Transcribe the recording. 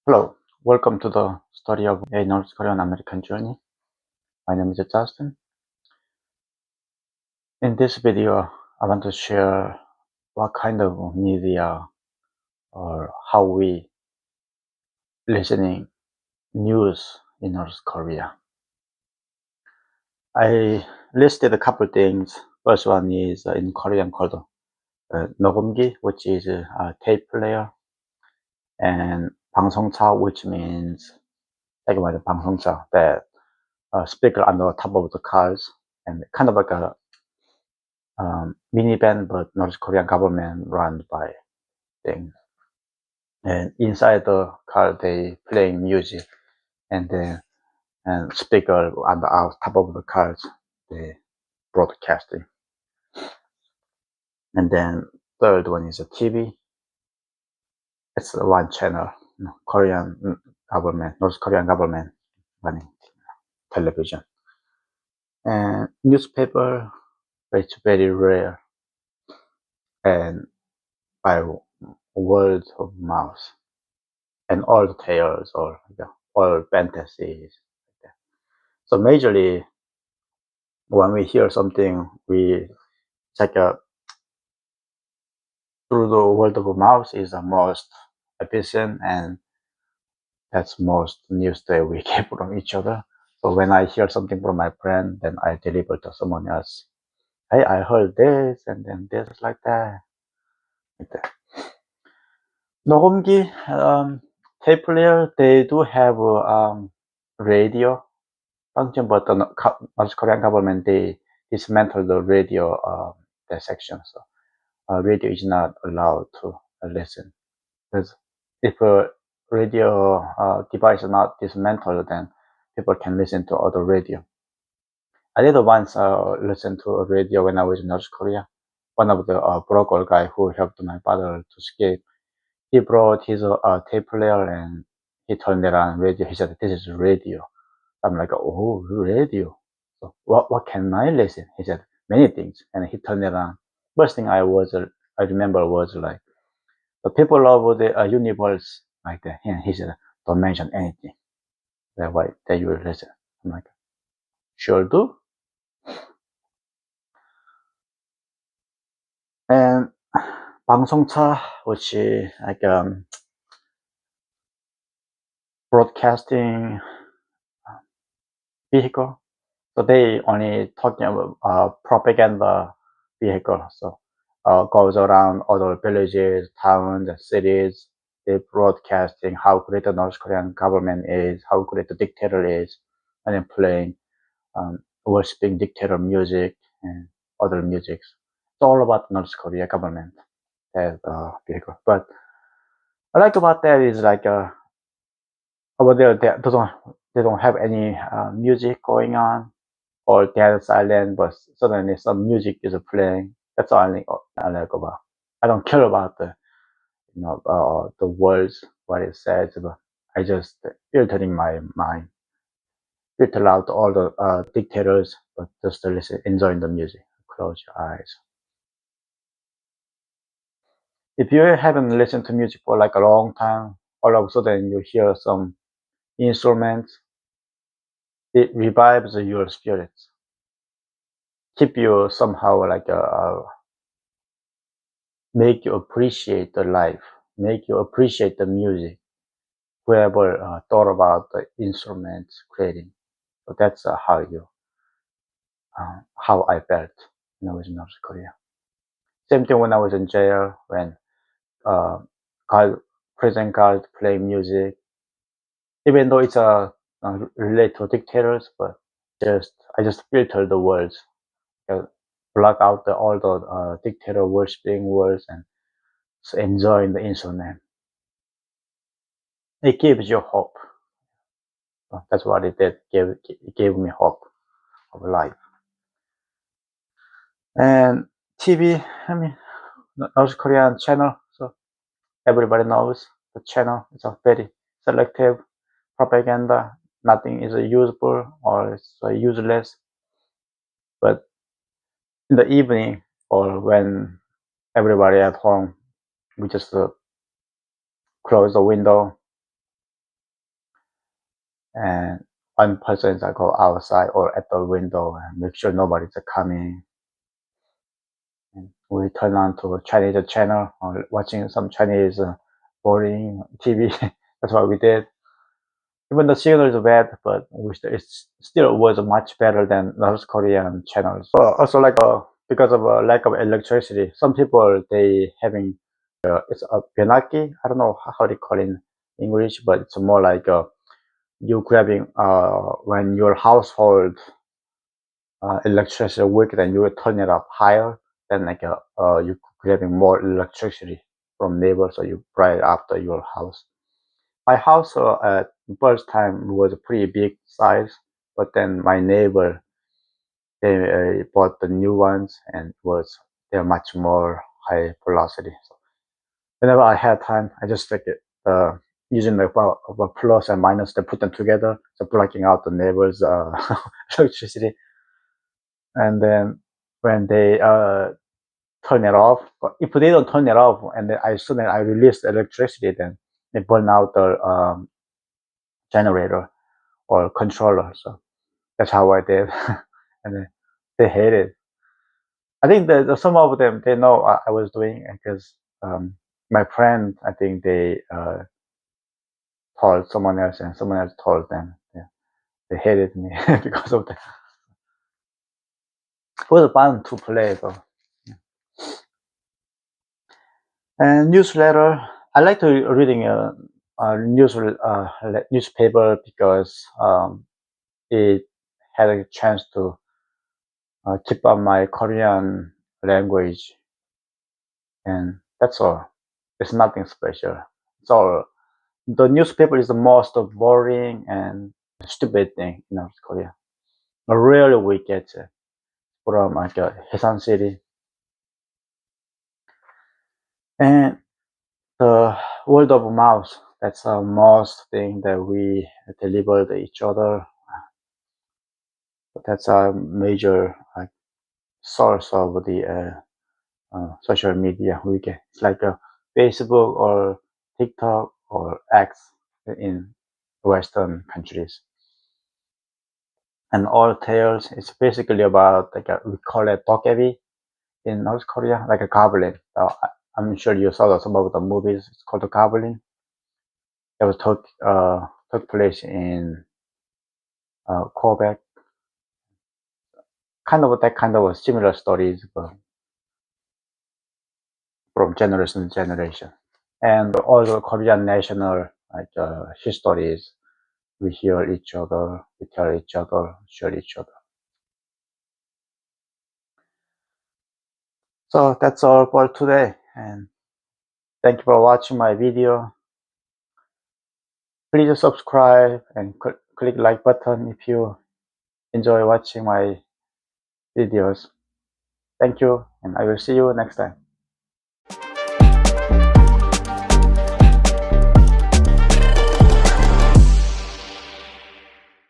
Hello, welcome to the story of a North Korean American journey. My name is Justin. In this video, I want to share what kind of media or how we listening news in North Korea. I listed a couple things. First one is in Korean called 녹음기, which is a tape player, and 방송차, which means like 방송차, that speaker on the top of the cars, and kind of like a minivan, but North Korean government run by things. And inside the car, they playing music, and then and speaker on the top of the cars, they broadcasting. And then third one is a TV. It's one channel, Korean government, North Korean government running television. And newspaper, it's very rare, and by word of mouth, and all the tales or all fantasies. So majorly, when we hear something, we check out through the word of mouth is the most efficient, and that's most news that we get from each other. So when I hear something from my friend, then I deliver to someone else. Hey, I heard this, and then this like that. Like that. 녹음기, tape player, they do have radio function, but the North Korean government, they dismantled the radio that section. So radio is not allowed to listen, because if a radio device is not dismantled, then people can listen to other radio. I did once listen to a radio when I was in North Korea. One of the broker guy who helped my father to escape, he brought his tape player and he turned it on radio. He said, "This is radio." I'm like, "Oh, radio. So what can I listen?" He said, "Many things." And he turned it on. First thing I remember was like, the people of the universe, like that. And he said, "Don't mention anything. That way that you will listen." I'm like, "Sure do." And 방송차, which is like broadcasting vehicle. So they only talking about propaganda vehicle. So goes around other villages, towns, and cities. They broadcasting how great the North Korean government is, how great the dictator is, and then playing worshipping dictator music and other musics. It's all about North Korea government as vehicle. But I like about that is like over there they don't have any music going on, or they're silent, but suddenly some music is playing. That's all I like about. I don't care about the words, what it says, but I just filter in my mind, filter out all the dictators, but just to listen, enjoying the music. Close your eyes. If you haven't listened to music for like a long time, all of a sudden you hear some instruments, it revives your spirits, keep you somehow like make you appreciate the life, make you appreciate the music. Whoever thought about the instruments creating, so that's how I felt when I was in North Korea. Same thing when I was in jail, when uh, prison guards play music, even though it's related to dictators, but I just filter the words, block out all the dictator worshipping words, and so enjoying the instrument. It gives you hope. That's what it did. It gave me hope of life. And TV, I mean, North Korean channel, so everybody knows the channel. It's a very selective propaganda. Nothing is useful or it's useless. But in the evening or when everybody at home, we just close the window and one person go outside or at the window and make sure nobody's coming. And we turn on to Chinese channel or watching some Chinese boring TV. That's what we did. Even the signal is bad, but it still was much better than North Korean channels. Also, like because of a lack of electricity, some people they having it's a benaki. I don't know how they call it in English, but it's more like you grabbing when your household electricity weak, then you will turn it up higher. Then like you grabbing more electricity from neighbors, so you bright after your house. My house at first time was a pretty big size, but then my neighbor they bought the new ones and they're much more high velocity. So whenever I had time, I just like it, using the plus and minus to put them together, so blocking out the neighbor's electricity. And then when they turn it off, if they don't turn it off, and then as soon as I release the electricity, then it burn out the generator or controller. So that's how I did, and then they hate it. I think that some of them they know I was doing because my friend, I think they told someone else, and someone else told them. Yeah, they hated me because of that. It was fun to play though. Yeah. And newsletter, I like to reading a newspaper because it had a chance to keep up my Korean language, and that's all. It's nothing special. It's all. The newspaper is the most boring and stupid thing in North Korea. Rarely we get it from like Hesan City. And the word of mouth, that's the most thing that we deliver to each other. That's a major source of the social media we get. It's like a Facebook or TikTok or X in Western countries. And all tales, it's basically about like we call it dokebi in North Korea, like a goblin. I'm sure you saw some of the movies. It's called the Goblin. It was took place in Quebec. Kind of that kind of similar stories, but from generation to generation. And also Korean national like histories. We hear each other, we tell each other, share each other. So that's all for today, and thank you for watching my video. Please subscribe and click like button if you enjoy watching my videos. Thank you, and I will see you next time.